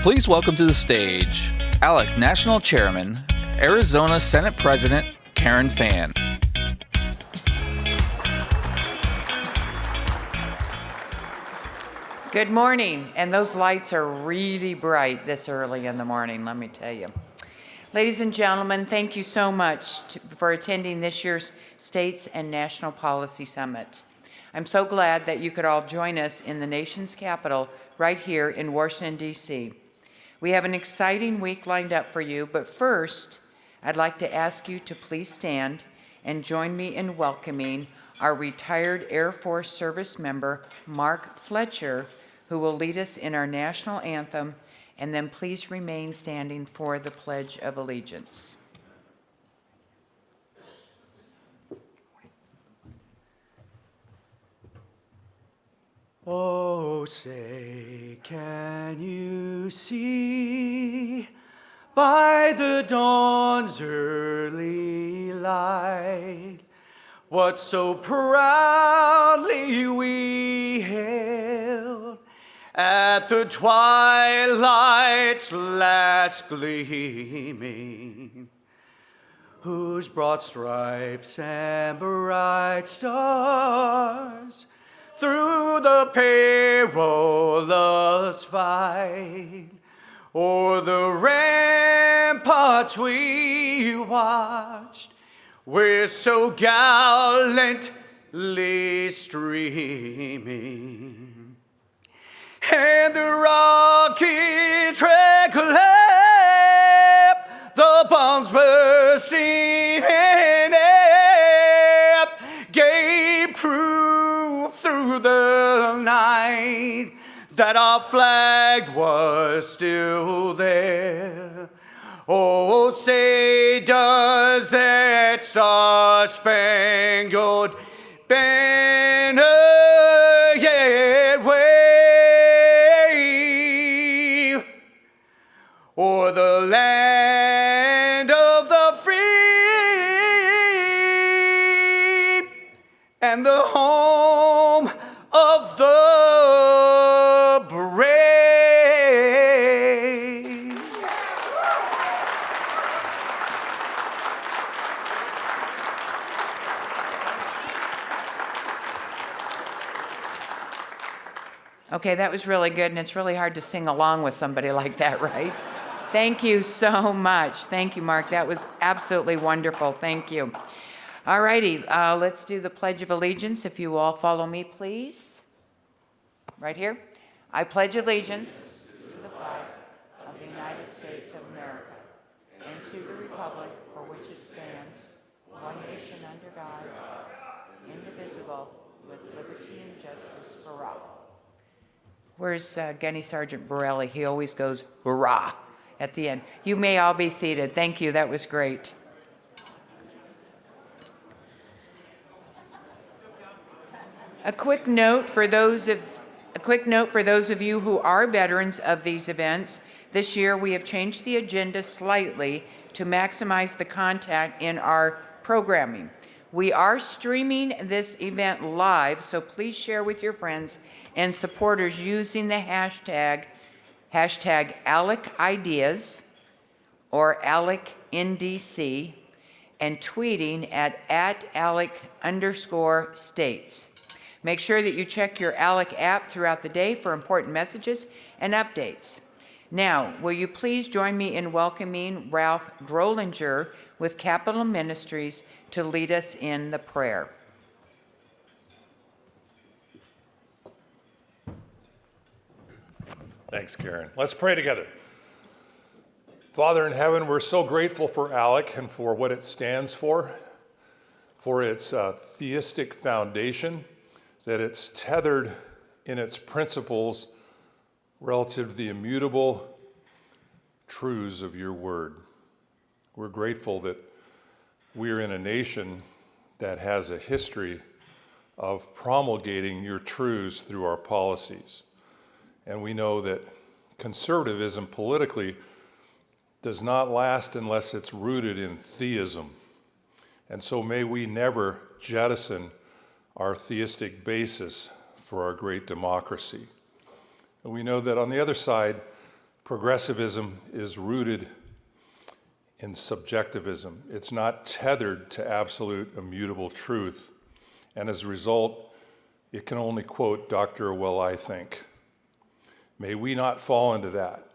Please welcome to the stage ALEC National Chairman, Arizona Senate President Karen Fann. Good morning, and those lights are really bright this early in the morning, let me tell you. Ladies and gentlemen, thank you so much for attending this year's States and National Policy Summit. I'm so glad that you could all join us in the nation's capital right here in Washington, D.C. We have an exciting week lined up for you, but first, I'd like to ask you to please stand and join me in welcoming our retired Air Force service member, Mark Fletcher, who will lead us in our national anthem, and then please remain standing for the Pledge of Allegiance. Oh, say, can you see by the dawn's early light what so proudly we hailed at the twilight's last gleaming, whose broad stripes and bright stars through the perilous fight o'er the ramparts we watched, we're so gallantly streaming, and the rockets reclap, the bombs bursting in air, gave proof through the night that our flag was still there. Oh, say, does that star-spangled banner yet wave o'er the land of the free and the home of the brave? Okay, that was really good, and it's really hard to sing along with somebody like that, right? Thank you so much. Thank you, Mark. That was absolutely wonderful. Thank you. All righty, let's do the Pledge of Allegiance. If you all follow me, please. Right here. I pledge allegiance to the flag of the United States of America and to the republic for which it stands, one nation under God, indivisible, with liberty and justice for all. Where's Gunny Sergeant Borelli? He always goes, hurrah, at the end. You may all be seated. Thank you. That was great. A quick note for those of you who are veterans of these events. This year we have changed the agenda slightly to maximize the content in our programming. We are streaming this event live, so please share with your friends and supporters using the hashtag AlecIdeas or AlecNDC and tweeting at @Alec_states. Make sure that you check your ALEC app throughout the day for important messages and updates. Now, will you please join me in welcoming Ralph Drollinger with Capitol Ministries to lead us in the prayer. Thanks, Karen. Let's pray together. Father in heaven, we're so grateful for ALEC and for what it stands for its theistic foundation, that it's tethered in its principles relative to the immutable truths of your word. We're grateful that we're in a nation that has a history of promulgating your truths through our policies. And we know that conservatism politically does not last unless it's rooted in theism. And so may we never jettison our theistic basis for our great democracy. And we know that on the other side, Progressivism is rooted in subjectivism. It's not tethered to absolute immutable truth. And as a result, it can only quote Dr. Well, I think. May we not fall into that.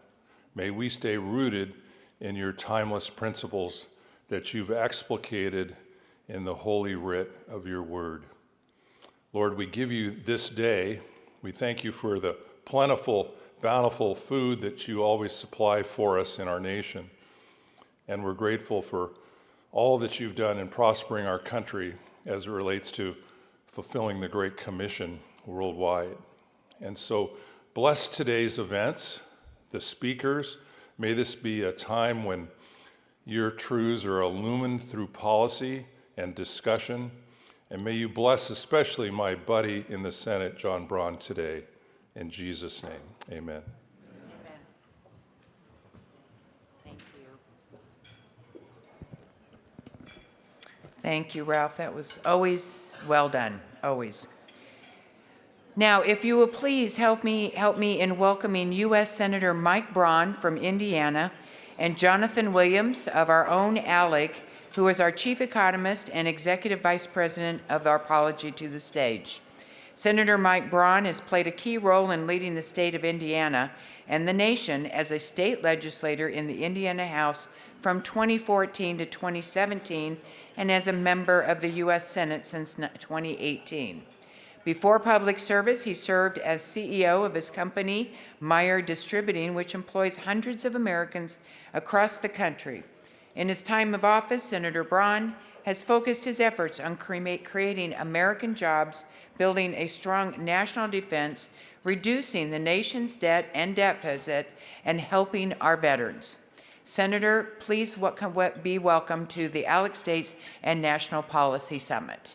May we stay rooted in your timeless principles that you've explicated in the holy writ of your word. Lord, we give you this day. We thank you for the plentiful, bountiful food that you always supply for us in our nation. And we're grateful for all that you've done in prospering our country as it relates to fulfilling the Great Commission worldwide. And so bless today's events, the speakers. May this be a time when your truths are illumined through policy and discussion. And may you bless especially my buddy in the Senate, John Braun, today. In Jesus' name, amen. Amen. Thank you. Thank you, Ralph. That was always well done, always. Now, if you will please help me in welcoming U.S. Senator Mike Braun from Indiana and Jonathan Williams of our own ALEC, who is our Chief Economist and Executive Vice President of our Policy, to the stage. Senator Mike Braun has played a key role in leading the state of Indiana and the nation as a state legislator in the Indiana House from 2014 to 2017 and as a member of the U.S. Senate since 2018. Before public service, he served as CEO of his company, Meyer Distributing, which employs hundreds of Americans across the country. In his time of office, Senator Braun has focused his efforts on creating American jobs, building a strong national defense, reducing the nation's debt and deficit, and helping our veterans. Senator, please be welcome to the ALEC States and National Policy Summit.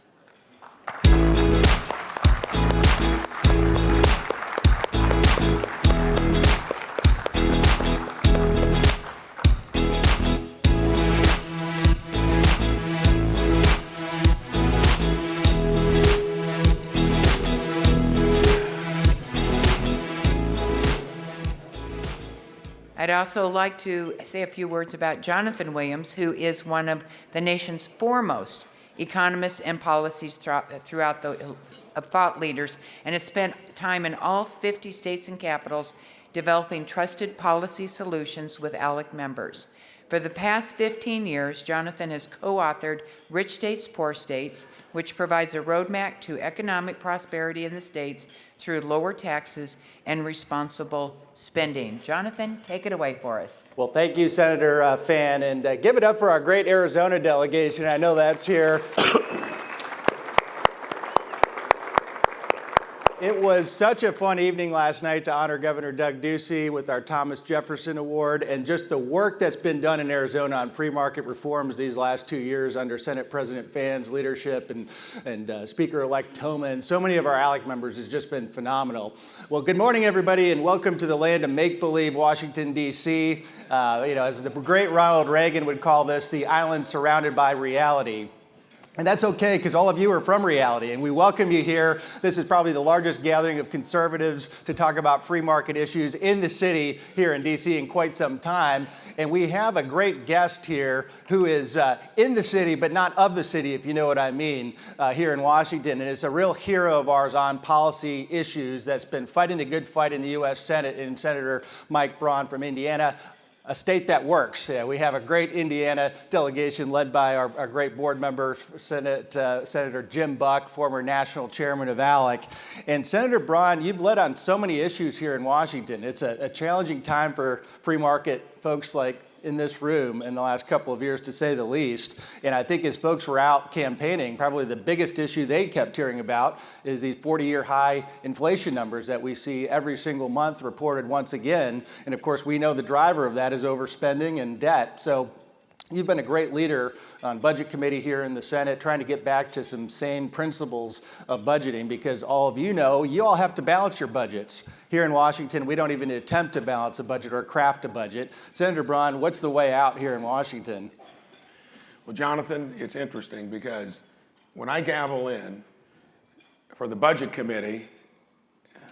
I'd also like to say a few words about Jonathan Williams, who is one of the nation's foremost economists and policies throughout the thought leaders, and has spent time in all 50 states and capitals developing trusted policy solutions with ALEC members. For the past 15 years, Jonathan has co-authored Rich States, Poor States, which provides a roadmap to economic prosperity in the states through lower taxes and responsible spending. Jonathan, take it away for us. Well, thank you, Senator Fan, and give it up for our great Arizona delegation. I know that's here. It was such a fun evening last night to honor Governor Doug Ducey with our Thomas Jefferson Award, and just the work that's been done in Arizona on free market reforms these last 2 years under Senate President Fan's leadership and Speaker-elect Toma, and so many of our ALEC members has just been phenomenal. Well, good morning, everybody, and welcome to the land of make-believe, Washington, D.C. As the great Ronald Reagan would call this, the island surrounded by reality. And that's okay, because all of you are from reality, and we welcome you here. This is probably the largest gathering of conservatives to talk about free market issues in the city here in D.C. in quite some time. And we have a great guest here who is in the city, but not of the city, if you know what I mean, here in Washington. And it's a real hero of ours on policy issues that's been fighting the good fight in the U.S. Senate, and Senator Mike Braun from Indiana. A state that works. We have a great Indiana delegation led by our great board member, Senator Jim Buck, former national chairman of ALEC. And Senator Braun, you've led on so many issues here in Washington. It's a challenging time for free market folks like in this room in the last couple of years, to say the least. And I think as folks were out campaigning, probably the biggest issue they kept hearing about is the 40-year high inflation numbers that we see every single month reported once again. And of course, we know the driver of that is overspending and debt. So you've been a great leader on Budget Committee here in the Senate, trying to get back to some sane principles of budgeting, because all of you know, you all have to balance your budgets. Here in Washington, we don't even attempt to balance a budget or craft a budget. Senator Braun, what's the way out here in Washington? Well, Jonathan, it's interesting because when I gavel in for the Budget Committee,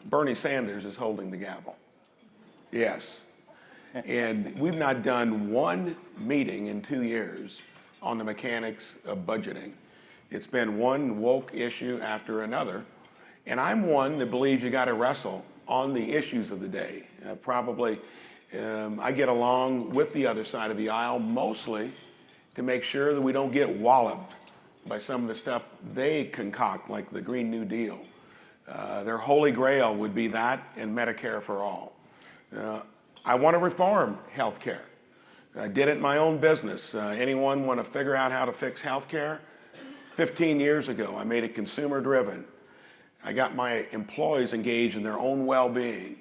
Bernie Sanders is holding the gavel. Yes. And we've not done one meeting in 2 years on the mechanics of budgeting. It's been one woke issue after another. And I'm one that believes you got to wrestle on the issues of the day. I get along with the other side of the aisle mostly to make sure that we don't get walloped by some of the stuff they concoct, like the Green New Deal. Their holy grail would be that and Medicare for all. I want to reform health care. I did it in my own business. Anyone want to figure out how to fix health care? 15 years ago, I made it consumer driven. I got my employees engaged in their own well-being.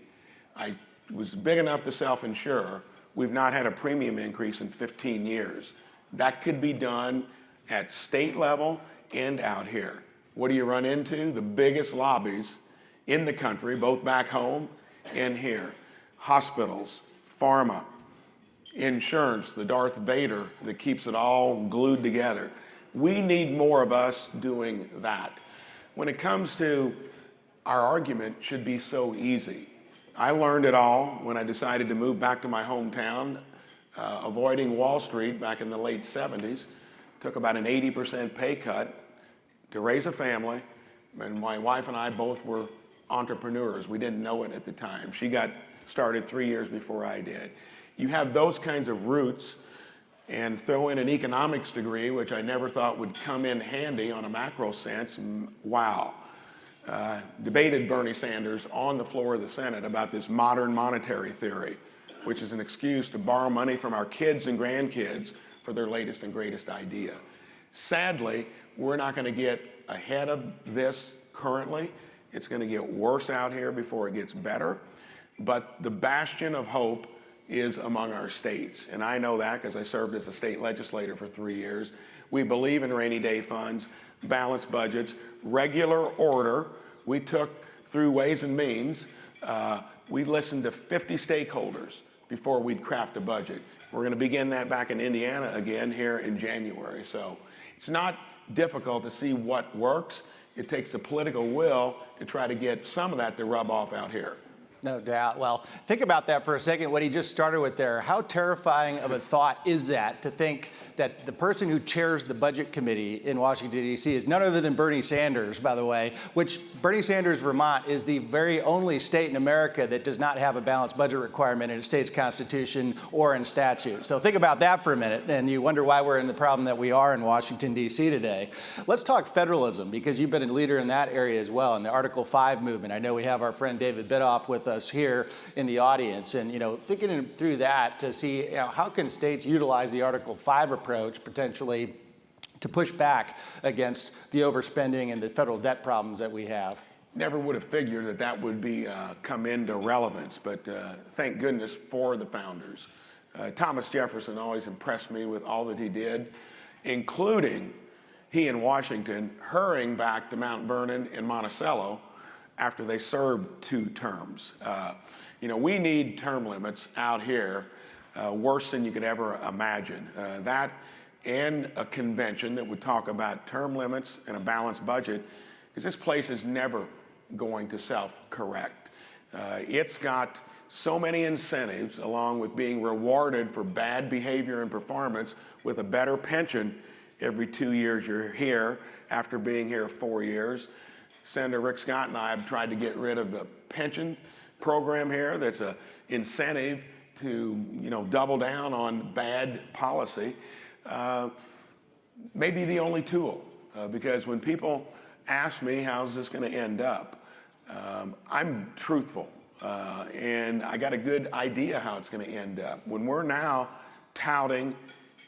I was big enough to self-insure. We've not had a premium increase in 15 years. That could be done at state level and out here. What do you run into? The biggest lobbies in the country, both back home and here. Hospitals, pharma, insurance, the Darth Vader that keeps it all glued together. We need more of us doing that. When it comes to our argument should be so easy. I learned it all when I decided to move back to my hometown, avoiding Wall Street back in the late 70s. Took about an 80% pay cut to raise a family, and my wife and I both were entrepreneurs. We didn't know it at the time. She got started 3 years before I did. You have those kinds of roots and throw in an economics degree, which I never thought would come in handy on a macro sense. Wow. Debated Bernie Sanders on the floor of the Senate about this modern monetary theory, which is an excuse to borrow money from our kids and grandkids for their latest and greatest idea. Sadly, we're not going to get ahead of this currently. It's going to get worse out here before it gets better. But the bastion of hope is among our states. And I know that because I served as a state legislator for 3 years. We believe in rainy day funds, balanced budgets, regular order. We took through Ways and Means. We listened to 50 stakeholders before we'd craft a budget. We're going to begin that back in Indiana again here in January. So it's not difficult to see what works. It takes the political will to try to get some of that to rub off out here. No doubt. Well, think about that for a second, what he just started with there. How terrifying of a thought is that, to think that the person who chairs the budget committee in Washington, D.C. is none other than Bernie Sanders, by the way, which Bernie Sanders, Vermont, is the very only state in America that does not have a balanced budget requirement in its state's constitution or in statute. So think about that for a minute, and you wonder why we're in the problem that we are in Washington, D.C. today. Let's talk federalism, because you've been a leader in that area as well, in the Article 5 movement. I know we have our friend David Bidoff with us here in the audience, and thinking through that to see how can states utilize the Article 5 approach potentially to push back against the overspending and the federal debt problems that we have. Never would have figured that that would be come into relevance, but thank goodness for the founders. Thomas Jefferson always impressed me with all that he did, including he in Washington hurrying back to Mount Vernon and Monticello after they served 2 terms. We need term limits out here worse than you could ever imagine. That and a convention that would talk about term limits and a balanced budget, because this place is never going to self-correct. It's got so many incentives, along with being rewarded for bad behavior and performance with a better pension every 2 years you're here after being here 4 years. Senator Rick Scott and I have tried to get rid of the pension program here. That's an incentive to double down on bad policy. Maybe the only tool, because when people ask me how's this going to end up, I'm truthful, and I got a good idea how it's going to end up. When we're now touting $1.5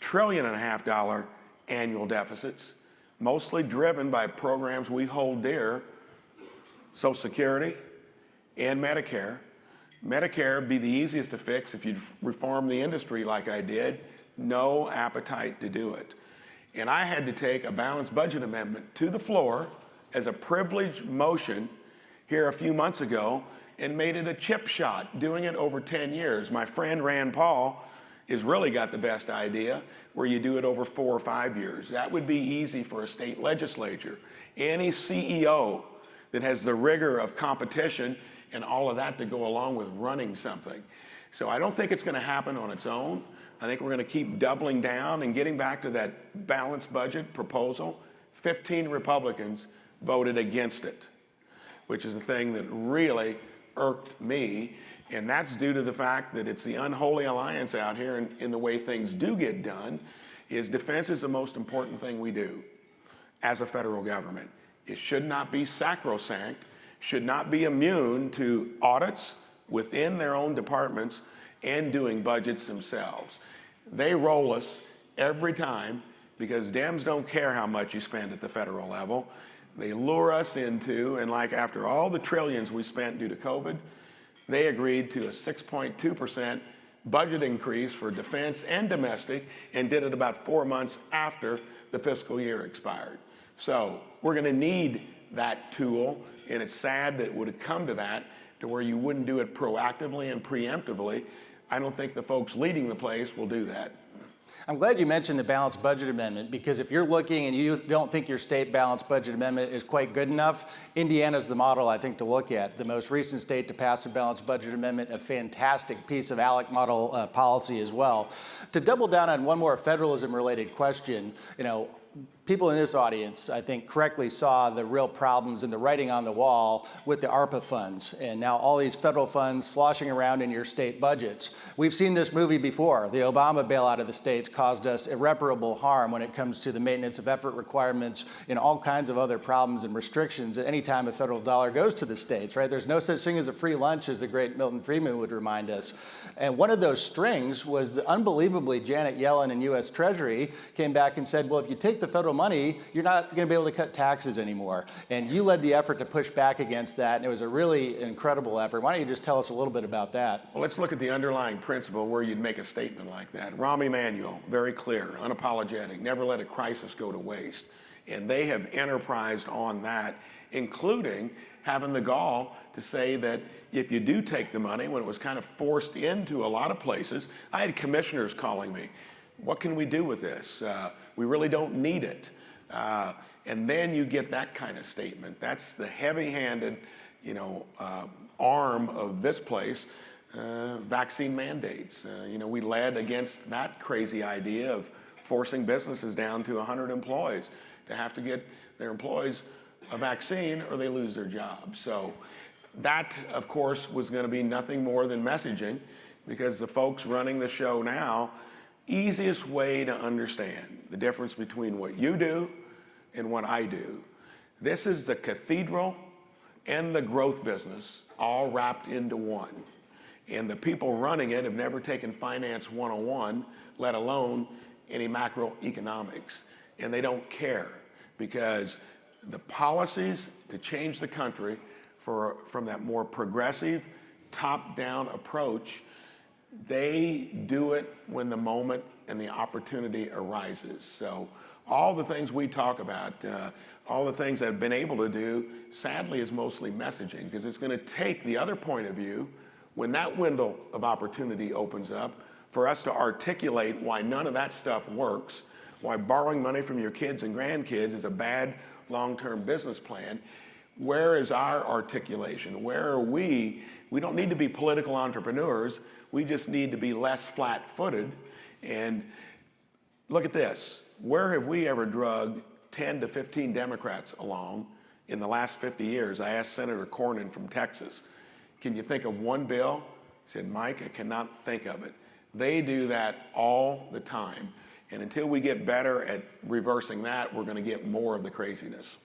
trillion annual deficits, mostly driven by programs we hold dear, Social Security and Medicare. Medicare be the easiest to fix if you reform the industry like I did. No appetite to do it. And I had to take a balanced budget amendment to the floor as a privileged motion here a few months ago and made it a chip shot, doing it over 10 years. My friend Rand Paul has really got the best idea, where you do it over 4 or 5 years. That would be easy for a state legislature. Any CEO that has the rigor of competition and all of that to go along with running something. So I don't think it's going to happen on its own. I think we're going to keep doubling down and getting back to that balanced budget proposal. 15 Republicans voted against it, which is a thing that really irked me. And that's due to the fact that it's the unholy alliance out here in the way things do get done, is defense is the most important thing we do as a federal government. It should not be sacrosanct, should not be immune to audits within their own departments and doing budgets themselves. They roll us every time because Dems don't care how much you spend at the federal level. They lure us into, and like after all the trillions we spent due to COVID, they agreed to a 6.2% budget increase for defense and domestic and did it about 4 months after the fiscal year expired. So we're going to need that tool, and it's sad that it would have come to that, to where you wouldn't do it proactively and preemptively. I don't think the folks leading the place will do that. I'm glad you mentioned the balanced budget amendment, because if you're looking and you don't think your state balanced budget amendment is quite good enough, Indiana's the model, I think, to look at. The most recent state to pass a balanced budget amendment, a fantastic piece of ALEC model policy as well. To double down on one more federalism-related question, people in this audience, I think, correctly saw the real problems and the writing on the wall with the ARPA funds, and now all these federal funds sloshing around in your state budgets. We've seen this movie before. The Obama bailout of the states caused us irreparable harm when it comes to the maintenance of effort requirements and all kinds of other problems and restrictions at any time a federal dollar goes to the states, right? There's no such thing as a free lunch, as the great Milton Friedman would remind us. And one of those strings was the unbelievably Janet Yellen and U.S. Treasury came back and said, well, if you take the federal money, you're not going to be able to cut taxes anymore. And you led the effort to push back against that, and it was a really incredible effort. Why don't you just tell us a little bit about that? Well, let's look at the underlying principle where you'd make a statement like that. Rahm Emanuel, very clear, unapologetic, never let a crisis go to waste. And they have enterprised on that, including having the gall to say that if you do take the money, when it was kind of forced into a lot of places, I had commissioners calling me, what can we do with this? We really don't need it. And then you get that kind of statement. That's the heavy-handed, arm of this place, vaccine mandates. We led against that crazy idea of forcing businesses down to 100 employees to have to get their employees a vaccine or they lose their job. So that, of course, was going to be nothing more than messaging, because the folks running the show now, easiest way to understand the difference between what you do and what I do. This is the cathedral and the growth business all wrapped into one. And the people running it have never taken Finance 101, let alone any macroeconomics. And they don't care, because the policies to change the country from that more progressive, top-down approach, they do it when the moment and the opportunity arises. So all the things we talk about, all the things I've been able to do, sadly, is mostly messaging, because it's going to take the other point of view when that window of opportunity opens up for us to articulate why none of that stuff works, why borrowing money from your kids and grandkids is a bad long-term business plan. Where is our articulation? Where are we? We don't need to be political entrepreneurs. We just need to be less flat-footed. And look at this. Where have we ever drugged 10 to 15 Democrats along in the last 50 years? I asked Senator Cornyn from Texas, can you think of one bill? He said, Mike, I cannot think of it. They do that all the time. And until we get better at reversing that, we're going to get more of the craziness.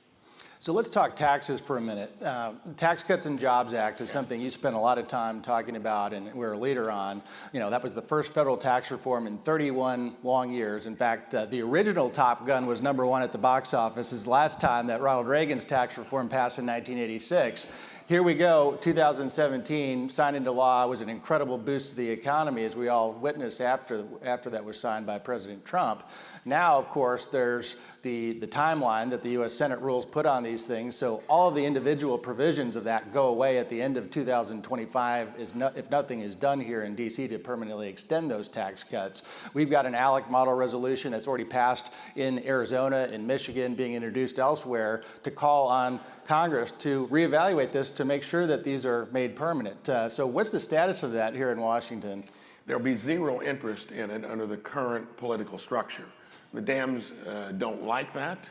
So let's talk taxes for a minute. The Tax Cuts and Jobs Act is something you spent a lot of time talking about, and we're a leader on. That was the first federal tax reform in 31 long years. In fact, the original Top Gun was #1 at the box office. Is the last time that Ronald Reagan's tax reform passed in 1986. Here we go, 2017, signed into law, was an incredible boost to the economy, as we all witnessed after that was signed by President Trump. Now, of course, there's the timeline that the U.S. Senate rules put on these things. So all of the individual provisions of that go away at the end of 2025 if nothing is done here in D.C. to permanently extend those tax cuts. We've got an ALEC model resolution that's already passed in Arizona and Michigan, being introduced elsewhere, to call on Congress to reevaluate this to make sure that these are made permanent. So what's the status of that here in Washington? There'll be zero interest in it under the current political structure. The Dems don't like that.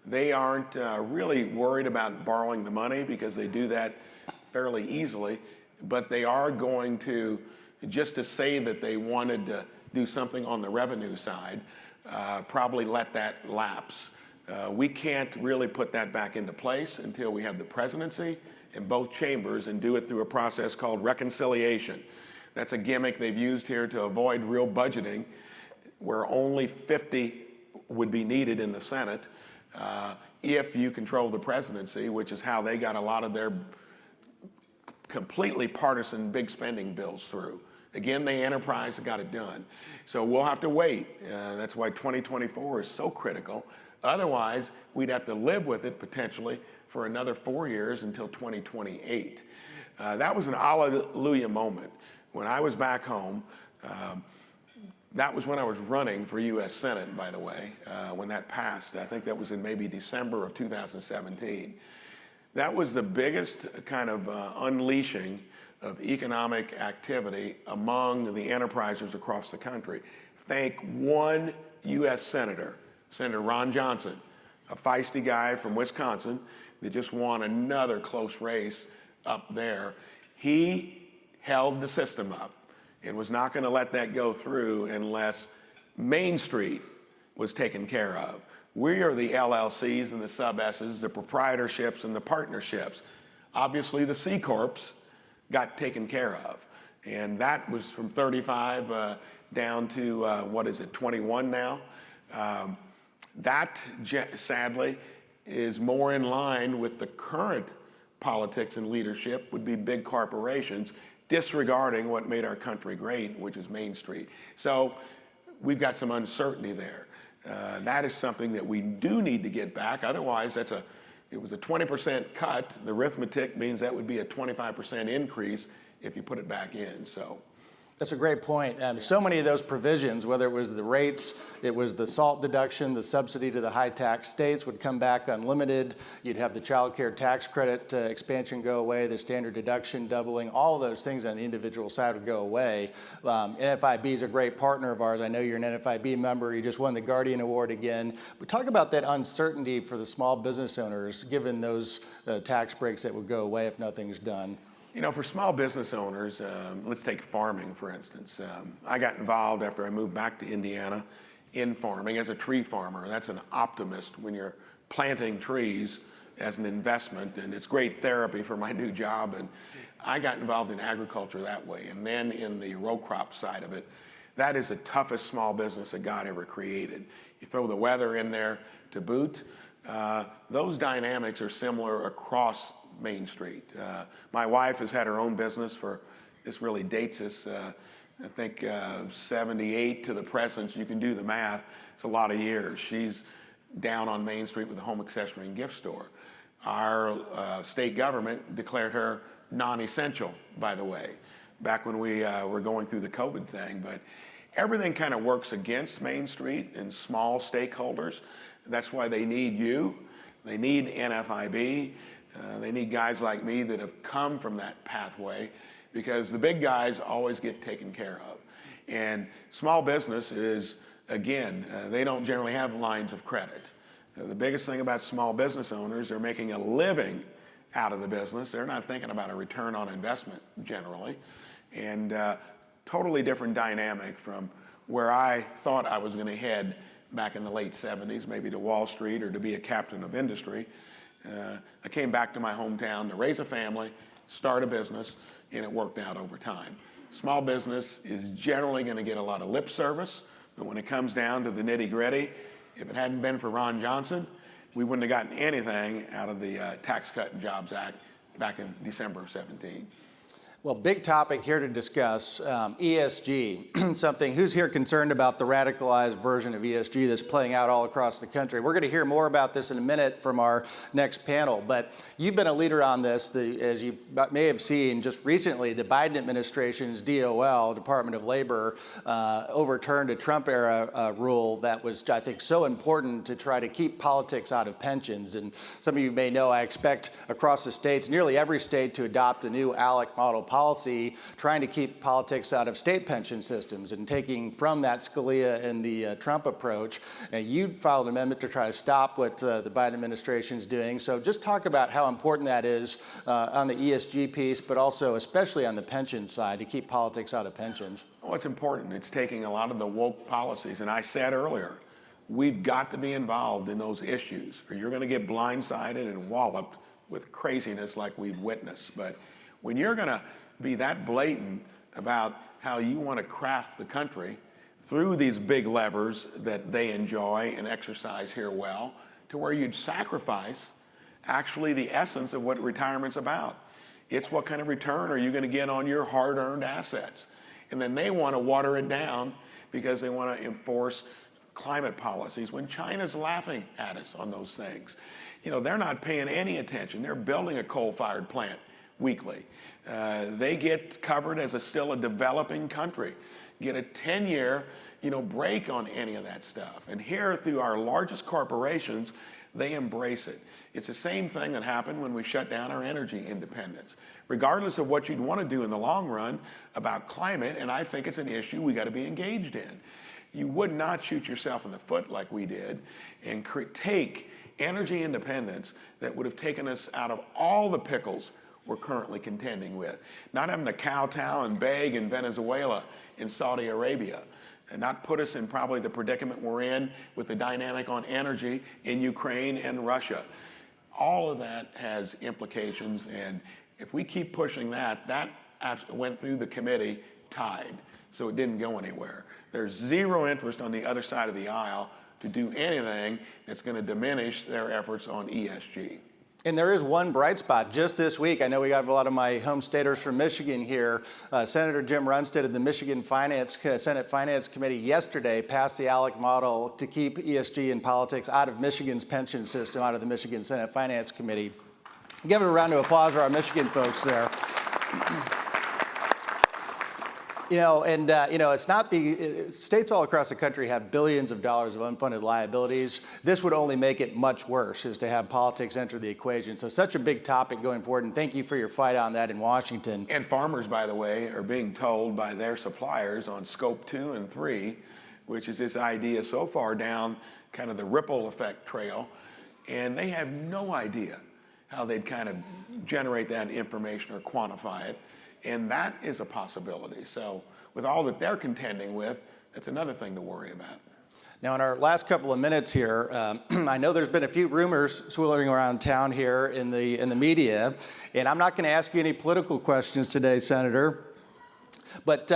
They aren't really worried about borrowing the money because they do that fairly easily, but they are going to, just to say that they wanted to do something on the revenue side, probably let that lapse. We can't really put that back into place until we have the presidency in both chambers and do it through a process called reconciliation. That's a gimmick they've used here to avoid real budgeting, where only 50 would be needed in the Senate if you control the presidency, which is how they got a lot of their completely partisan big spending bills through. Again, they enterprise and got it done. So we'll have to wait. That's why 2024 is so critical. Otherwise, we'd have to live with it potentially for another 4 years until 2028. That was an hallelujah moment. When I was back home, that was when I was running for U.S. Senate, by the way, when that passed. I think that was in maybe December of 2017. That was the biggest kind of unleashing of economic activity among the enterprisers across the country. Thank one U.S. Senator, Senator Ron Johnson, a feisty guy from Wisconsin that just won another close race up there. He held the system up and was not going to let that go through unless Main Street was taken care of. We are the LLCs and the sub-S's, the proprietorships and the partnerships. Obviously, the C Corps got taken care of. And that was from 35 down to, 21 now. That, sadly, is more in line with the current politics and leadership, would be big corporations disregarding what made our country great, which is Main Street. So we've got some uncertainty there. That is something that we do need to get back. Otherwise, it was a 20% cut. The arithmetic means that would be a 25% increase if you put it back in. So that's a great point. So many of those provisions, whether it was the rates, it was the SALT deduction, the subsidy to the high tax states would come back unlimited. You'd have the child care tax credit expansion go away, the standard deduction doubling, all of those things on the individual side would go away. NFIB is a great partner of ours. I know you're an NFIB member. You just won the Guardian Award again. But talk about that uncertainty for the small business owners, given those tax breaks that would go away if nothing's done. You know, for small business owners, let's take farming, for instance. I got involved after I moved back to Indiana in farming as a tree farmer. That's an optimist when you're planting trees as an investment, and it's great therapy for my new job. And I got involved in agriculture that way. And then in the row crop side of it, that is the toughest small business that God ever created. You throw the weather in there to boot. Those dynamics are similar across Main Street. My wife has had her own business for, this really dates us, I think 78 to the present. You can do the math. It's a lot of years. She's down on Main Street with a home accessory and gift store. Our state government declared her non-essential, by the way, back when we were going through the COVID thing. But everything kind of works against Main Street and small stakeholders. That's why they need you. They need NFIB. They need guys like me that have come from that pathway, because the big guys always get taken care of. And small business is, again, they don't generally have lines of credit. The biggest thing about small business owners, they're making a living out of the business. They're not thinking about a return on investment generally. And totally different dynamic from where I thought I was going to head back in the late 70s, maybe to Wall Street or to be a captain of industry. I came back to my hometown to raise a family, start a business, and it worked out over time. Small business is generally going to get a lot of lip service, but when it comes down to the nitty-gritty, if it hadn't been for Ron Johnson, we wouldn't have gotten anything out of the Tax Cut and Jobs Act back in December of 17. Well, big topic here to discuss, ESG, something, who's here concerned about the radicalized version of ESG that's playing out all across the country? We're going to hear more about this in a minute from our next panel, but you've been a leader on this. As you may have seen just recently, the Biden administration's DOL, Department of Labor, overturned a Trump-era rule that was, I think, so important to try to keep politics out of pensions. And some of you may know, I expect across the states, nearly every state to adopt a new ALEC model policy trying to keep politics out of state pension systems and taking from that Scalia and the Trump approach. You filed an amendment to try to stop what the Biden administration is doing. So just talk about how important that is on the ESG piece, but also especially on the pension side to keep politics out of pensions. Well, it's important. It's taking a lot of the woke policies. And I said earlier, we've got to be involved in those issues or you're going to get blindsided and walloped with craziness like we've witnessed. But when you're going to be that blatant about how you want to craft the country through these big levers that they enjoy and exercise here well, to where you'd sacrifice actually the essence of what retirement's about. It's what kind of return are you going to get on your hard-earned assets? And then they want to water it down because they want to enforce climate policies when China's laughing at us on those things. You know, they're not paying any attention. They're building a coal-fired plant weekly. They get covered as still a developing country, get a 10-year, break on any of that stuff. And here, through our largest corporations, they embrace it. It's the same thing that happened when we shut down our energy independence. Regardless of what you'd want to do in the long run about climate, and I think it's an issue we got to be engaged in. You would not shoot yourself in the foot like we did and take energy independence that would have taken us out of all the pickles we're currently contending with. Not having to kowtow and beg in Venezuela, in Saudi Arabia, and not put us in probably the predicament we're in with the dynamic on energy in Ukraine and Russia. All of that has implications, and if we keep pushing that went through the committee tied, so it didn't go anywhere. There's zero interest on the other side of the aisle to do anything that's going to diminish their efforts on ESG. And there is one bright spot just this week. I know we got a lot of my home staters from Michigan here. Senator Jim Runstead of the Michigan Senate Finance Committee yesterday passed the ALEC model to keep ESG and politics out of Michigan's pension system, out of the Michigan Senate Finance Committee. Give it a round of applause for our Michigan folks there. It's not states all across the country have billions of dollars of unfunded liabilities. This would only make it much worse, is to have politics enter the equation. So such a big topic going forward, and thank you for your fight on that in Washington. And farmers, by the way, are being told by their suppliers on scope 2 and 3, which is this idea so far down kind of the ripple effect trail, and they have no idea how they'd kind of generate that information or quantify it. And that is a possibility. So with all that they're contending with, that's another thing to worry about. Now, in our last couple of minutes here, I know there's been a few rumors swirling around town here in the media, and I'm not going to ask you any political questions today, Senator, but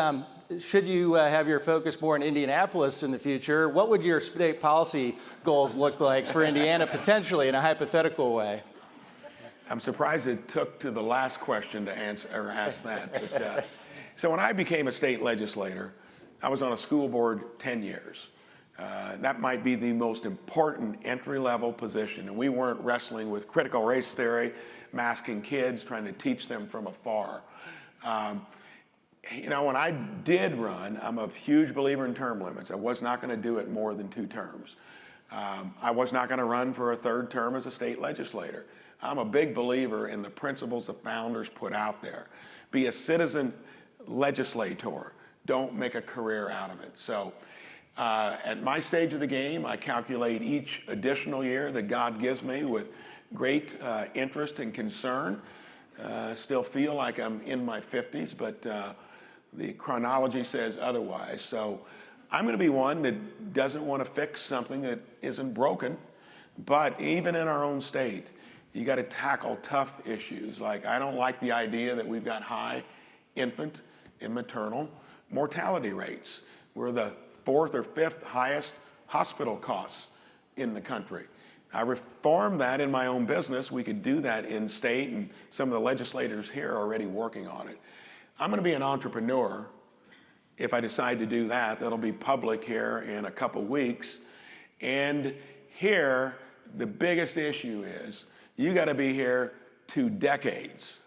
should you have your focus more in Indianapolis in the future, what would your state policy goals look like for Indiana potentially in a hypothetical way? I'm surprised it took to the last question to answer or ask that. But, so when I became a state legislator, I was on a school board 10 years. That might be the most important entry-level position. And we weren't wrestling with critical race theory, masking kids, trying to teach them from afar. When I did run, I'm a huge believer in term limits. I was not going to do it more than 2 terms. I was not going to run for a 3rd term as a state legislator. I'm a big believer in the principles the founders put out there. Be a citizen legislator. Don't make a career out of it. So at my stage of the game, I calculate each additional year that God gives me with great interest and concern. Still feel like I'm in my 50s, but the chronology says otherwise. So I'm going to be one that doesn't want to fix something that isn't broken. But even in our own state, you got to tackle tough issues. Like, I don't like the idea that we've got high infant and maternal mortality rates. We're the 4th or 5th highest hospital costs in the country. I reformed that in my own business. We could do that in state, and some of the legislators here are already working on it. I'm going to be an entrepreneur. If I decide to do that, that'll be public here in a couple weeks. And here, the biggest issue is you got to be here 2 decades,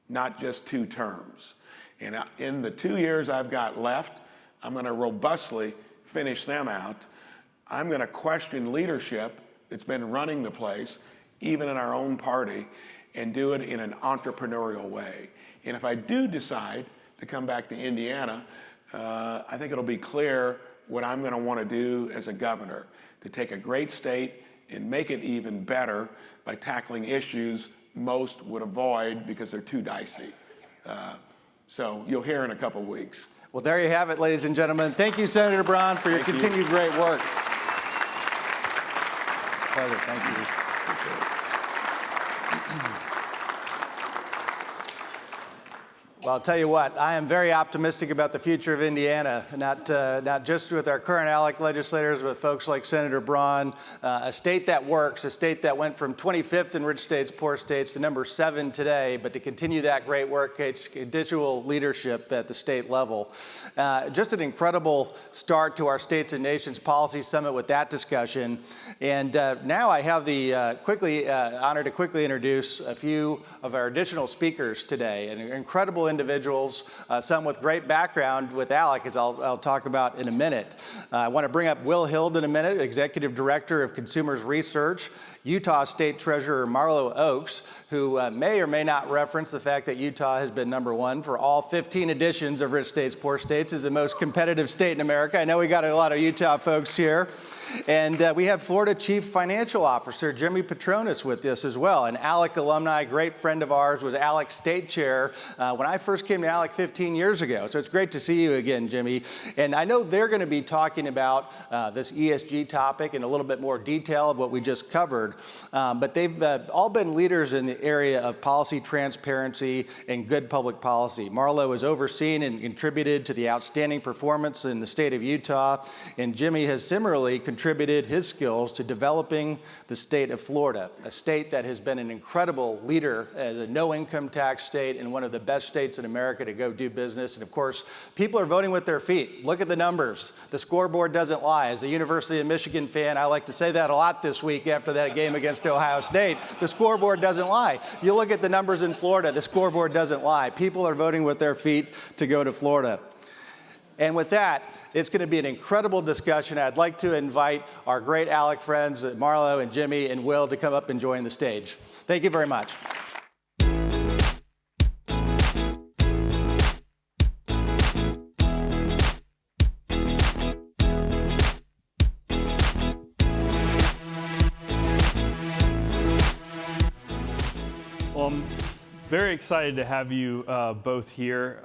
not just 2 terms. And in the 2 years I've got left, I'm going to robustly finish them out. I'm going to question leadership that's been running the place, even in our own party, and do it in an entrepreneurial way. And if I do decide to come back to Indiana, I think it'll be clear what I'm going to want to do as a governor, to take a great state and make it even better by tackling issues most would avoid because they're too dicey. So you'll hear in a couple weeks. Well, there you have it, ladies and gentlemen. Thank you, Senator Braun, for your continued great work. It's a pleasure. Thank you. Appreciate it. Well, I'll tell you what, I am very optimistic about the future of Indiana, not just with our current ALEC legislators, but folks like Senator Braun, a state that works, a state that went from 25th in rich states, poor states to number 7 today, but to continue that great work takes individual leadership at the state level. Just an incredible start to our States and Nations Policy Summit with that discussion. And now I have the honor to quickly introduce a few of our additional speakers today, and incredible individuals, some with great background with ALEC, as I'll talk about in a minute. I want to bring up Will Hild in a minute, Executive Director of Consumers Research, Utah State Treasurer Marlo Oaks, who may or may not reference the fact that Utah has been number 1 for all 15 editions of Rich States, Poor States, is the most competitive state in America. I know we got a lot of Utah folks here. And we have Florida Chief Financial Officer Jimmy Petronas with us as well. An ALEC alumni, great friend of ours, was ALEC State Chair when I first came to ALEC 15 years ago. So it's great to see you again, Jimmy. And I know they're going to be talking about this ESG topic in a little bit more detail of what we just covered. But they've all been leaders in the area of policy transparency and good public policy. Marlo has overseen and contributed to the outstanding performance in the state of Utah. And Jimmy has similarly contributed his skills to developing the state of Florida, a state that has been an incredible leader as a no-income tax state and one of the best states in America to go do business. And of course, people are voting with their feet. Look at the numbers. The scoreboard doesn't lie. As a University of Michigan fan, I like to say that a lot this week after that game against Ohio State. The scoreboard doesn't lie. You look at the numbers in Florida, the scoreboard doesn't lie. People are voting with their feet to go to Florida. And with that, it's going to be an incredible discussion. I'd like to invite our great ALEC friends, Marlo and Jimmy and Will, to come up and join the stage. Thank you very much. Well, I'm very excited to have you both here.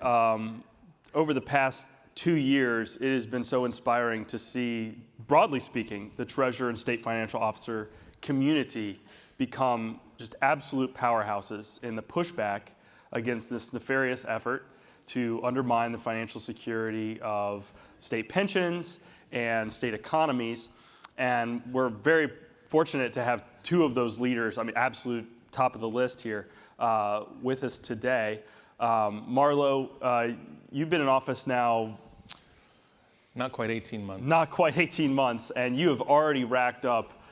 Over the past 2 years, it has been so inspiring to see, broadly speaking, the Treasurer and State Financial Officer community become just absolute powerhouses in the pushback against this nefarious effort to undermine the financial security of state pensions and state economies. And we're very fortunate to have 2 of those leaders, I mean, absolute top of the list here, with us today. Marlo, you've been in office now not quite 18 months. Not quite 18 months, and you have already racked up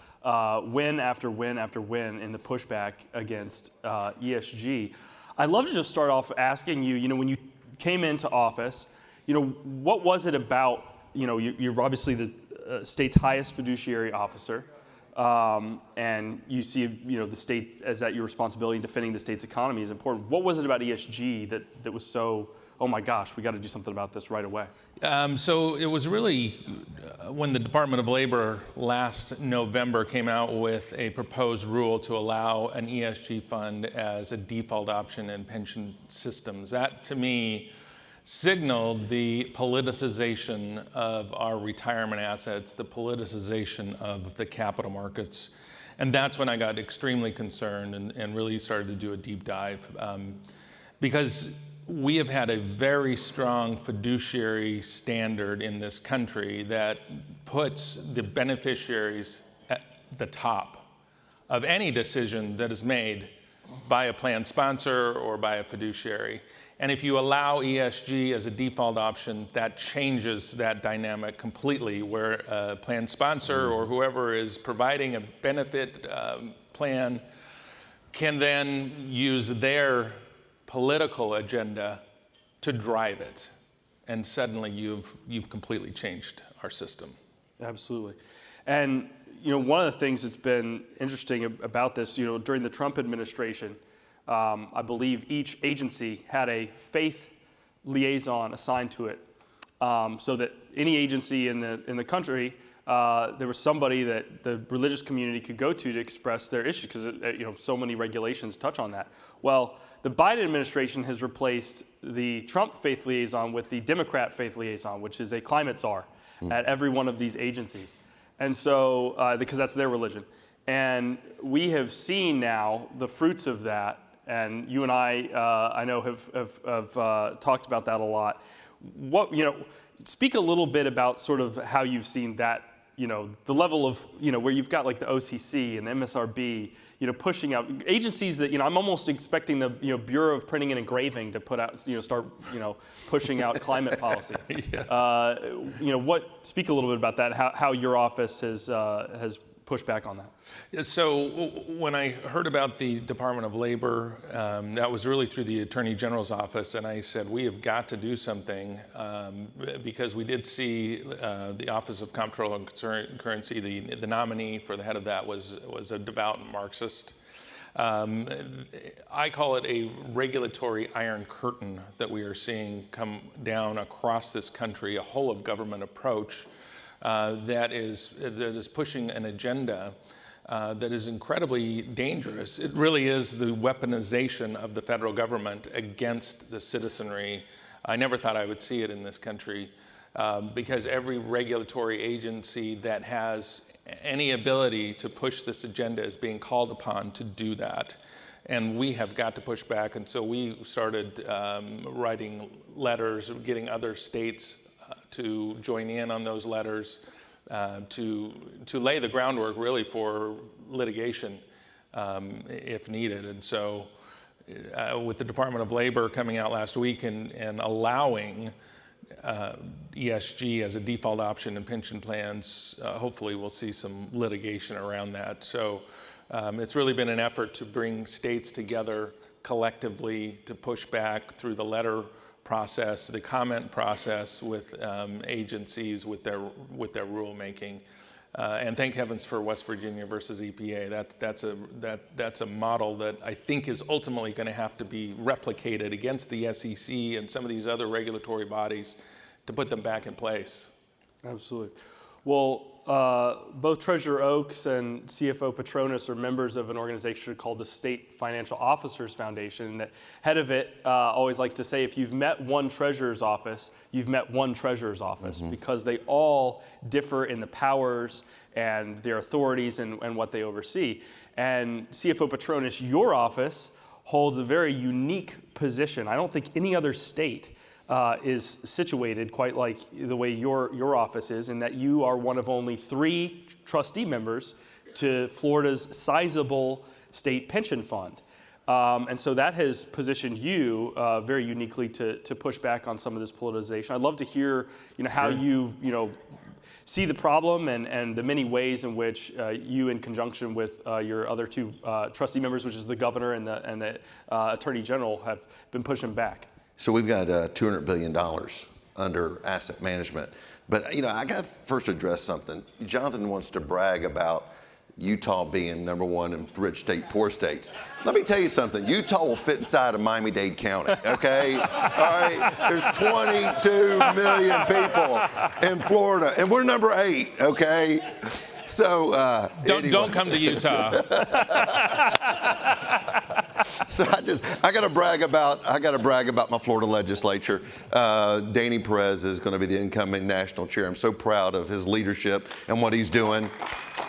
win after win after win in the pushback against ESG. I'd love to just start off asking you, when you came into office, what was it about, you're obviously the state's highest fiduciary officer, and you see, the state as that your responsibility in defending the state's economy is important. What was it about ESG that was so, oh my gosh, we got to do something about this right away? So it was really when the Department of Labor last November came out with a proposed rule to allow an ESG fund as a default option in pension systems. That, to me, signaled the politicization of our retirement assets, the politicization of the capital markets. And that's when I got extremely concerned and really started to do a deep dive. Because we have had a very strong fiduciary standard in this country that puts the beneficiaries at the top of any decision that is made by a plan sponsor or by a fiduciary. And if you allow ESG as a default option, that changes that dynamic completely, where a plan sponsor or whoever is providing a benefit plan can then use their political agenda to drive it. And suddenly you've completely changed our system. Absolutely. And one of the things that's been interesting about this, during the Trump administration, I believe each agency had a faith liaison assigned to it, so that any agency in the country, there was somebody that the religious community could go to express their issues, because so many regulations touch on that. Well, the Biden administration has replaced the Trump faith liaison with the Democrat faith liaison, which is a climate czar at every one of these agencies. And so, because that's their religion. And we have seen now the fruits of that, and you and I know have talked about that a lot. Speak a little bit about sort of how you've seen that, the level of, where you've got like the OCC and the MSRB, pushing out agencies that, I'm almost expecting the, Bureau of Printing and Engraving to put out, start, pushing out climate policy. Yeah. Speak a little bit about that, how your office has pushed back on that. So when I heard about the Department of Labor, that was really through the Attorney General's office, and I said, we have got to do something, because we did see the Office of Comptroller and Currency, the nominee for the head of that was a devout Marxist. I call it a regulatory iron curtain that we are seeing come down across this country, a whole of government approach that is pushing an agenda that is incredibly dangerous. It really is the weaponization of the federal government against the citizenry. I never thought I would see it in this country, because every regulatory agency that has any ability to push this agenda is being called upon to do that. And we have got to push back. And so we started writing letters, getting other states to join in on those letters, to lay the groundwork really for litigation if needed. And so with the Department of Labor coming out last week and allowing ESG as a default option in pension plans, hopefully we'll see some litigation around that. So it's really been an effort to bring states together collectively to push back through the letter process, the comment process with agencies with their rulemaking, and thank heavens for West Virginia versus EPA. That's a model that I think is ultimately going to have to be replicated against the SEC and some of these other regulatory bodies to put them back in place. Absolutely. Well, both Treasurer Oaks and CFO Petronis are members of an organization called the State Financial Officers Foundation. And the head of it always likes to say, if you've met one treasurer's office, you've met one treasurer's office, because they all differ in the powers and their authorities and what they oversee. And CFO Petronis, your office holds a very unique position. I don't think any other state is situated quite like the way your office is, in that you are one of only 3 trustee members to Florida's sizable state pension fund. And so that has positioned you very uniquely to push back on some of this politicization. I'd love to hear how you see the problem and the many ways in which you, in conjunction with your other 2 trustee members, which is the governor and the attorney general, have been pushing back. So we've got $200 billion under asset management. But, I got to first address something. Jonathan wants to brag about Utah being number 1 in rich state, poor states. Let me tell you something. Utah will fit inside of Miami-Dade County, okay? All right? There's 22 million people in Florida, and we're number 8, okay? So anyway. Don't come to Utah. So I got to brag about my Florida legislature. Danny Perez is going to be the incoming national chair. I'm so proud of his leadership and what he's doing.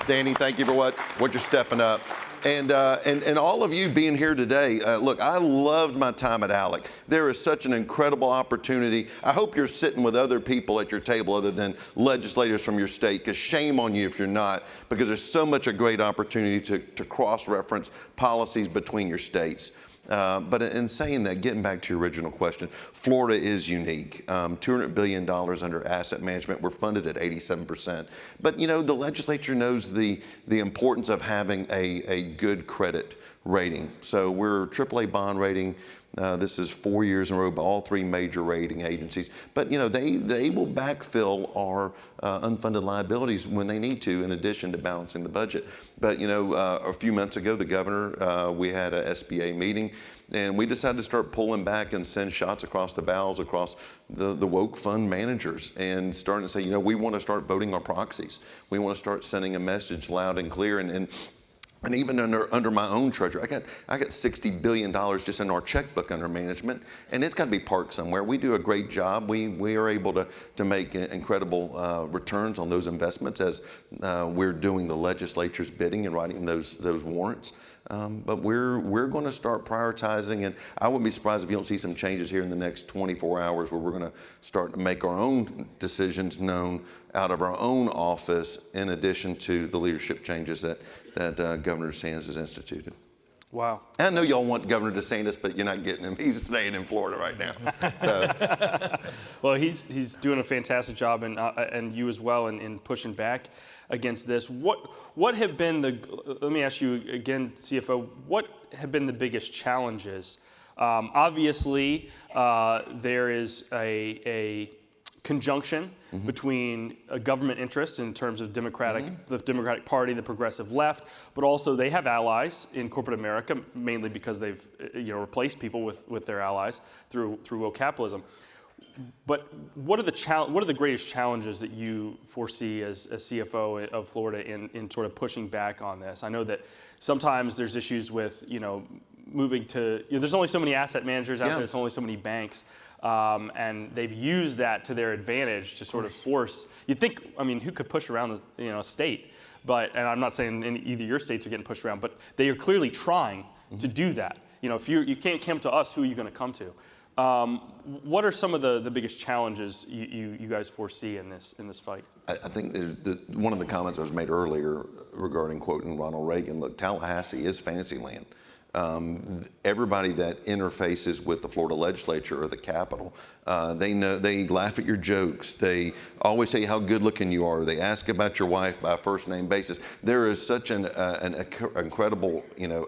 Danny, thank you for what you're stepping up. And all of you being here today, look, I loved my time at ALEC. There is such an incredible opportunity. I hope you're sitting with other people at your table other than legislators from your state, because shame on you if you're not, because there's so much a great opportunity to cross-reference policies between your states. But in saying that, getting back to your original question, Florida is unique. $200 billion under asset management. We're funded at 87%. But, you know, the legislature knows the importance of having a good credit rating. So we're AAA bond rating. This is 4 years in a row by all three major rating agencies. But, you know, they will backfill our unfunded liabilities when they need to, in addition to balancing the budget. But, you know, a few months ago, the governor, we had a SBA meeting, and we decided to start pulling back and send shots across the bows across the woke fund managers, and starting to say, you know, we want to start voting our proxies. We want to start sending a message loud and clear. And even under my own treasurer, I got $60 billion just in our checkbook under management, and it's got to be parked somewhere. We do a great job. We are able to make incredible returns on those investments as we're doing the legislature's bidding and writing those warrants. But we're going to start prioritizing, and I wouldn't be surprised if you don't see some changes here in the next 24 hours where we're going to start to make our own decisions known out of our own office, in addition to the leadership changes that Governor DeSantis has instituted. Wow. I know y'all want Governor DeSantis, but you're not getting him. He's staying in Florida right now. So. Well, he's doing a fantastic job, and you as well, in pushing back against this. What have been let me ask you again, CFO, what have been the biggest challenges? Obviously, there is a conjunction between a government interest in terms of the Democratic Party, the progressive left, but also they have allies in corporate America, mainly because they've replaced people with their allies through woke capitalism. But what are the greatest challenges that you foresee as CFO of Florida in sort of pushing back on this? I know that sometimes there's issues with moving to there's only so many asset managers out there, there's only so many banks. And they've used that to their advantage to sort of force. You'd think, I mean, who could push around a state? And I'm not saying either your states are getting pushed around, but they are clearly trying to do that. If you can't come to us, who are you going to come to? What are some of the biggest challenges you guys foresee in this fight? I think one of the comments that was made earlier regarding quoting Ronald Reagan, look, Tallahassee is Fantasyland. Everybody that interfaces with the Florida legislature or the Capitol, they laugh at your jokes. They always tell you how good looking you are. They ask about your wife by a first name basis. There is such an incredible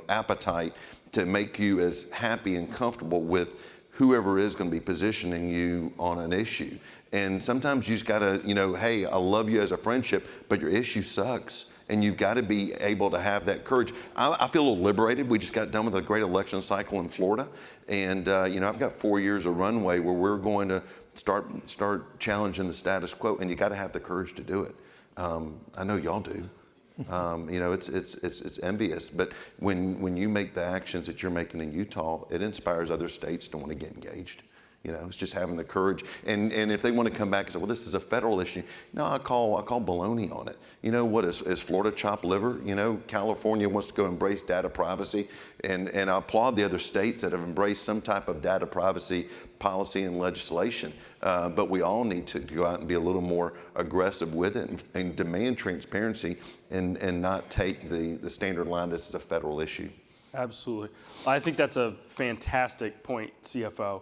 appetite to make you as happy and comfortable with whoever is going to be positioning you on an issue. And sometimes you just got to, hey, I love you as a friendship, but your issue sucks. And you've got to be able to have that courage. I feel a little liberated. We just got done with a great election cycle in Florida. And, I've got 4 years of runway where we're going to start challenging the status quo. And you got to have the courage to do it. I know y'all do. It's envious. But when you make the actions that you're making in Utah, it inspires other states to want to get engaged. It's just having the courage. And if they want to come back and say, well, this is a federal issue, I call baloney on it. What is Florida chopped liver? California wants to go embrace data privacy. And I applaud the other states that have embraced some type of data privacy policy and legislation. But we all need to go out and be a little more aggressive with it and demand transparency and not take the standard line, this is a federal issue. Absolutely. I think that's a fantastic point, CFO.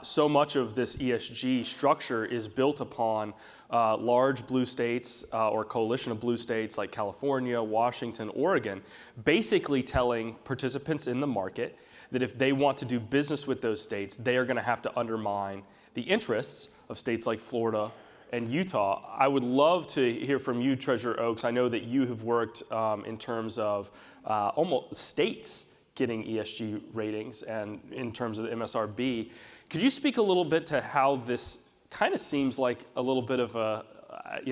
So much of this ESG structure is built upon large blue states or coalition of blue states like California, Washington, Oregon, basically telling participants in the market that if they want to do business with those states, they are going to have to undermine the interests of states like Florida and Utah. I would love to hear from you, Treasurer Oaks. I know that you have worked in terms of almost states getting ESG ratings and in terms of the MSRB. Could you speak a little bit to how this kind of seems like a little bit of a, I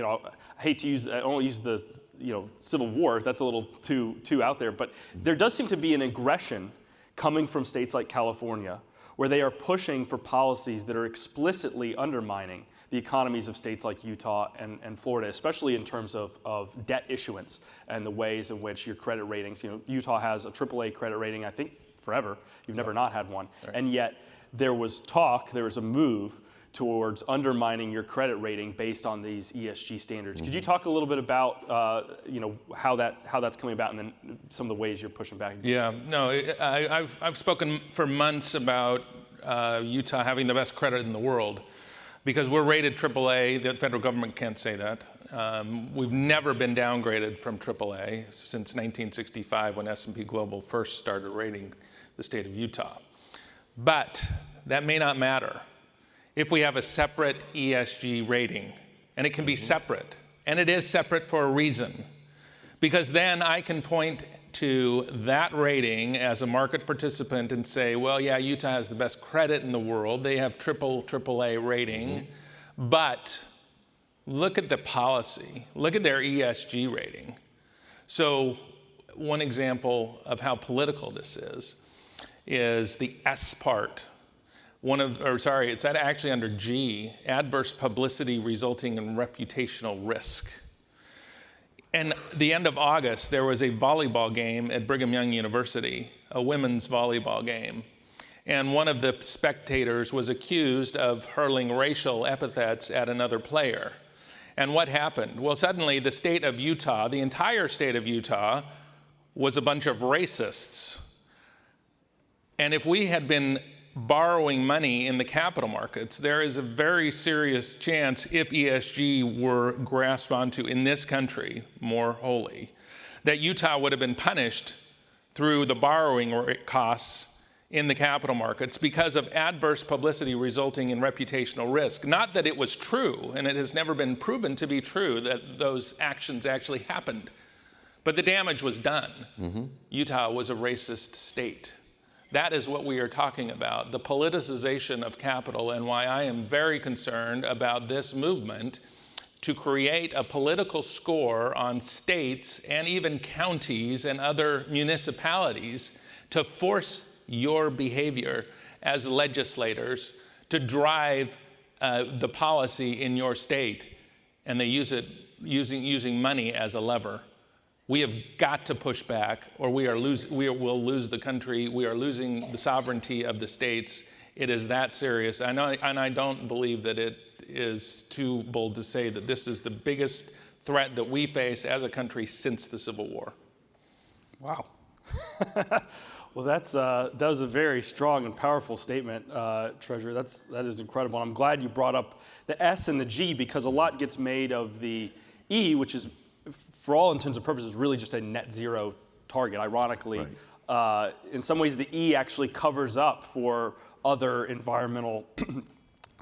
hate to use, I don't use the, Civil War, that's a little too out there, but there does seem to be an aggression coming from states like California, where they are pushing for policies that are explicitly undermining the economies of states like Utah and Florida, especially in terms of debt issuance and the ways in which your credit ratings, Utah has a AAA credit rating, I think, forever. You've never not had one. Right. And yet there was a move towards undermining your credit rating based on these ESG standards. Could you talk a little bit about how that's coming about, and then some of the ways you're pushing back? Yeah, no, I've spoken for months about Utah having the best credit in the world because we're rated AAA. The federal government can't say that. We've never been downgraded from AAA since 1965 when S&P Global first started rating the state of Utah. But that may not matter if we have a separate ESG rating, and it can be separate, and it is separate for a reason, because then I can point to that rating as a market participant and say, well, yeah, Utah has the best credit in the world. They have AAA rating, but look at the policy. Look at their ESG rating. So one example of how political this is the S part. It's actually under G, adverse publicity resulting in reputational risk. And the end of August, there was a volleyball game at Brigham Young University, a women's volleyball game. And one of the spectators was accused of hurling racial epithets at another player. And what happened? Well, suddenly the state of Utah, the entire state of Utah, was a bunch of racists. And if we had been borrowing money in the capital markets, there is a very serious chance, if ESG were grasped onto in this country more wholly, that Utah would have been punished through the borrowing costs in the capital markets because of adverse publicity resulting in reputational risk. Not that it was true, and it has never been proven to be true that those actions actually happened, but the damage was done. Utah was a racist state. That is what we are talking about, the politicization of capital, and why I am very concerned about this movement to create a political score on states and even counties and other municipalities to force your behavior as legislators to drive the policy in your state, and they use it using money as a lever. We have got to push back, or we will lose the country. We are losing the sovereignty of the states. It is that serious. And I don't believe that it is too bold to say that this is the biggest threat that we face as a country since the Civil War. Wow. Well, that was a very strong and powerful statement, Treasurer. That is incredible. And I'm glad you brought up the S and the G, because a lot gets made of the E, which is, for all intents and purposes, really just a net zero target. Ironically, right. In some ways, the E actually covers up for other environmental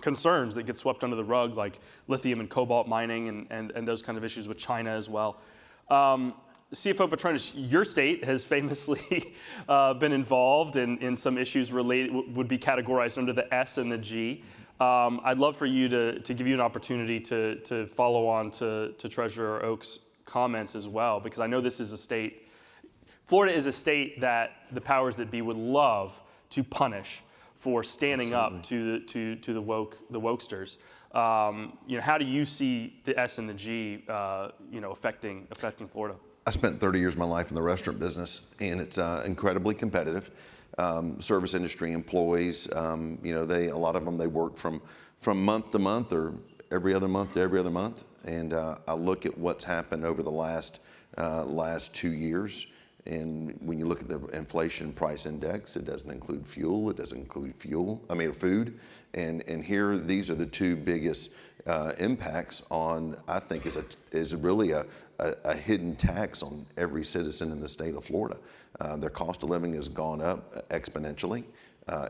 concerns that get swept under the rug, like lithium and cobalt mining and those kind of issues with China as well. CFO Petronas, your state has famously been involved in some issues would be categorized under the S and the G. I'd love for you to give you an opportunity to follow on to Treasurer Oak's comments as well, because I know this is a state, Florida is a state that the powers that be would love to punish for standing Absolutely. Up to the wokesters. How do you see the S and the G, affecting Florida? I spent 30 years of my life in the restaurant business, and it's incredibly competitive. Service industry employees, a lot of them, they work from month to month or every other month to every other month. And I look at what's happened over the last 2 years. And when you look at the inflation price index, it doesn't include fuel. It doesn't include food. And here, these are the two biggest impacts on, I think, is really a hidden tax on every citizen in the state of Florida. Their cost of living has gone up exponentially.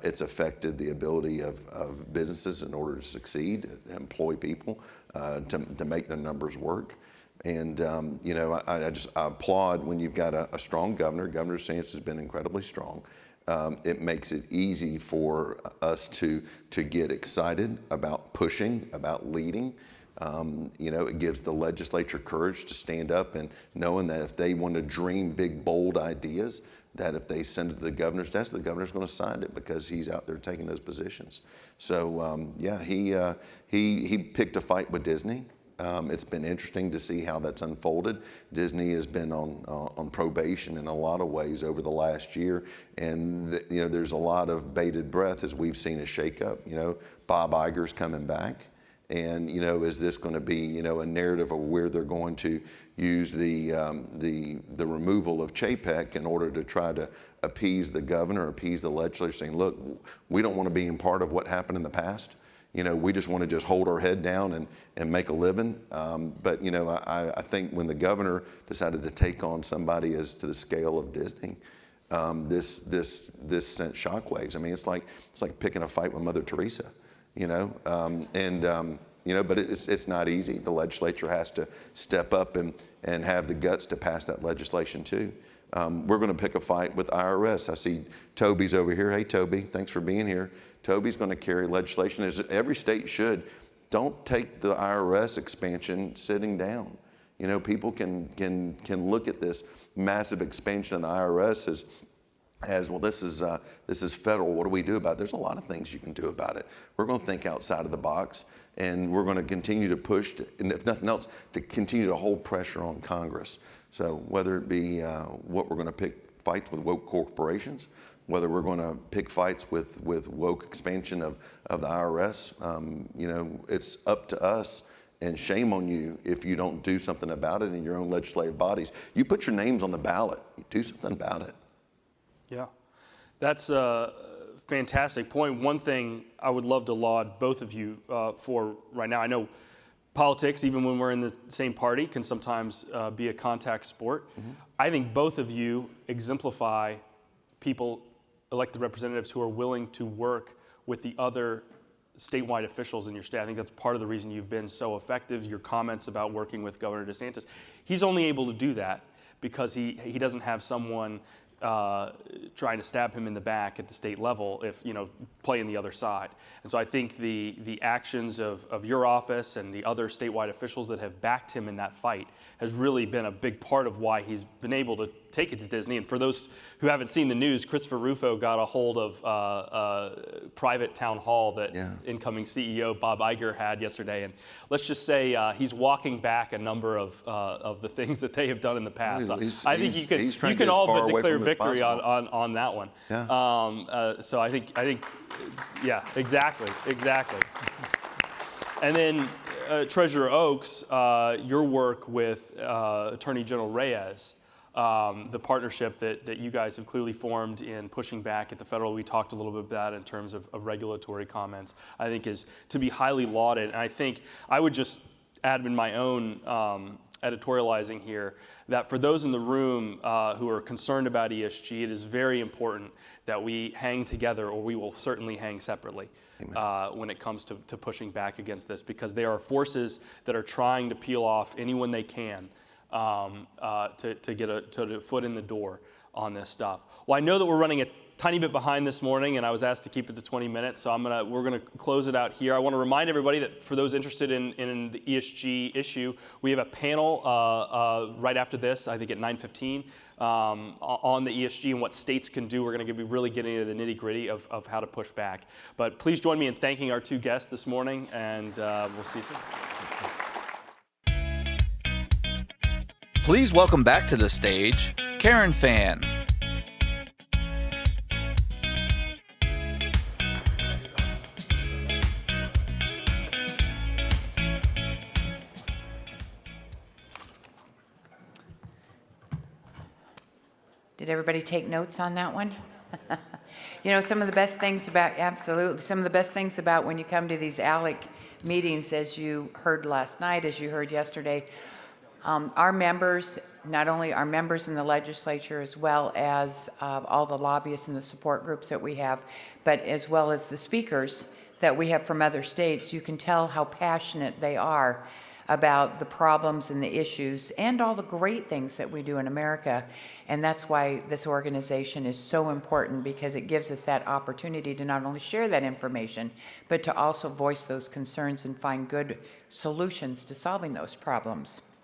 It's affected the ability of businesses in order to succeed, employ people, to make their numbers work. And, I applaud when you've got a strong governor. Governor DeSantis has been incredibly strong. It makes it easy for us to get excited about pushing, about leading. It gives the legislature courage to stand up and knowing that if they want to dream big, bold ideas, that if they send it to the governor's desk, the governor's going to sign it because he's out there taking those positions. So yeah, he picked a fight with Disney. It's been interesting to see how that's unfolded. Disney has been on probation in a lot of ways over the last year, and there's a lot of bated breath as we've seen a shakeup. Bob Iger's coming back, and is this going to be a narrative of where they're going to use the removal of Chapek in order to try to appease the governor, appease the legislature, saying, look, we don't want to be in part of what happened in the past. We just want to just hold our head down and make a living. But I think when the governor decided to take on somebody as to the scale of Disney, this sent shockwaves. I mean, it's like picking a fight with Mother Teresa, but it's not easy. The legislature has to step up and have the guts to pass that legislation too. We're going to pick a fight with IRS. I see Toby's over here. Hey, Toby, thanks for being here. Toby's going to carry legislation, as every state should. Don't take the IRS expansion sitting down. People can look at this massive expansion of the IRS as well. This is federal. What do we do about it? There's a lot of things you can do about it. We're going to think outside of the box, and we're going to continue to push, and if nothing else, to continue to hold pressure on Congress. So whether it be what we're going to pick fights with woke corporations, whether we're going to pick fights with woke expansion of the IRS, it's up to us, and shame on you if you don't do something about it in your own legislative bodies. You put your names on the ballot, do something about it. Yeah, that's a fantastic point. One thing I would love to laud both of you for right now. I know politics, even when we're in the same party, can sometimes be a contact sport. Mm-hmm. I think both of you exemplify people, elected representatives, who are willing to work with the other statewide officials in your state. I think that's part of the reason you've been so effective. Your comments about working with Governor DeSantis. He's only able to do that because he doesn't have someone trying to stab him in the back at the state level, playing the other side. And so I think the actions of your office and the other statewide officials that have backed him in that fight has really been a big part of why he's been able to take it to Disney. And for those who haven't seen the news, Christopher Rufo got a hold of a private town hall that incoming CEO Bob Iger had yesterday. And let's just say he's walking back a number of the things that they have done in the past. I think you can all but declare victory on that one. Yeah. So I think, yeah, exactly. And then Treasurer Oaks, your work with Attorney General Reyes, the partnership that you guys have clearly formed in pushing back at the federal, we talked a little bit about in terms of regulatory comments, I think is to be highly lauded. And I think I would just add in my own editorializing here that for those in the room who are concerned about ESG, it is very important that we hang together, or we will certainly hang separately when it comes to pushing back against this, because there are forces that are trying to peel off anyone they can to get a foot in the door on this stuff. Well, I know that we're running a tiny bit behind this morning, and I was asked to keep it to 20 minutes, so we're gonna close it out here. I want to remind everybody that for those interested in the ESG issue, we have a panel right after this, I think at 9:15, on the ESG and what states can do. We're going to be really getting into the nitty-gritty of how to push back. But please join me in thanking our two guests this morning, and we'll see you soon. Please welcome back to the stage, Karen Fan. Did everybody take notes on that one? Some of the best things about when you come to these ALEC meetings, as you heard last night, as you heard yesterday, our members, not only our members in the legislature, as well as all the lobbyists and the support groups that we have, but as well as the speakers that we have from other states, you can tell how passionate they are about the problems and the issues and all the great things that we do in America. And that's why this organization is so important, because it gives us that opportunity to not only share that information, but to also voice those concerns and find good solutions to solving those problems.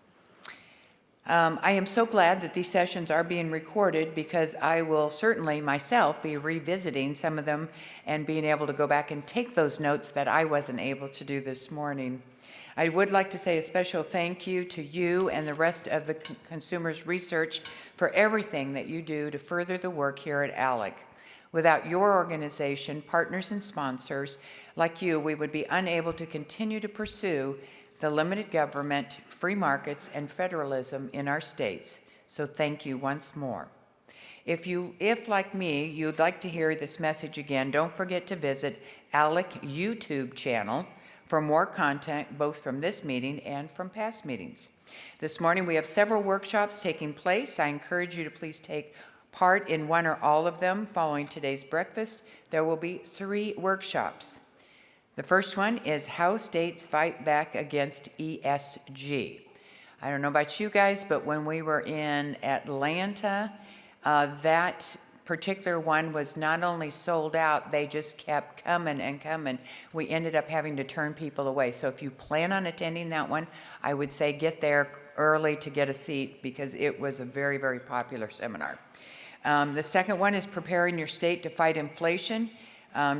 I am so glad that these sessions are being recorded because I will certainly myself be revisiting some of them and being able to go back and take those notes that I wasn't able to do this morning. I would like to say a special thank you to you and the rest of the Consumers Research for everything that you do to further the work here at ALEC. Without your organization, partners, and sponsors like you, we would be unable to continue to pursue the limited government, free markets, and federalism in our states. So thank you once more. If like me, you'd like to hear this message again, don't forget to visit ALEC YouTube channel for more content, both from this meeting and from past meetings. This morning we have several workshops taking place. I encourage you to please take part in one or all of them. Following today's breakfast, there will be 3 workshops. The first one is How States Fight Back Against ESG. I don't know about you guys, but when we were in Atlanta, that particular one was not only sold out, they just kept coming and coming. We ended up having to turn people away. So if you plan on attending that one, I would say get there early to get a seat because it was a very, very popular seminar. The second one is Preparing Your State to Fight Inflation.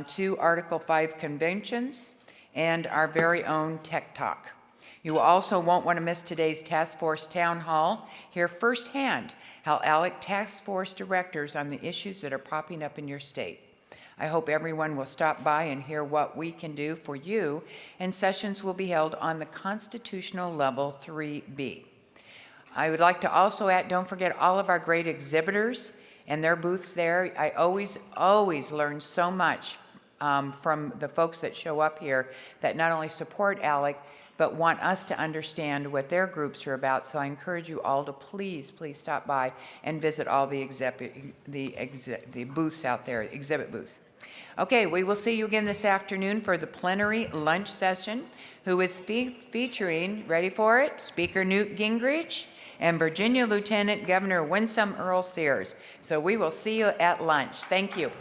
2 Article 5 conventions, and our very own Tech Talk. You also won't want to miss today's Task Force Town Hall. Hear firsthand how ALEC Task Force directors on the issues that are popping up in your state. I hope everyone will stop by and hear what we can do for you, and sessions will be held on the constitutional level 3B. I would like to also add, don't forget all of our great exhibitors and their booths there. I always learn so much from the folks that show up here that not only support ALEC, but want us to understand what their groups are about. So I encourage you all to please stop by and visit all the booths out there, exhibit booths. Okay, we will see you again this afternoon for the plenary lunch session, who is featuring, ready for it, Speaker Newt Gingrich and Virginia Lieutenant Governor Winsome Earl Sears. So we will see you at lunch. Thank you.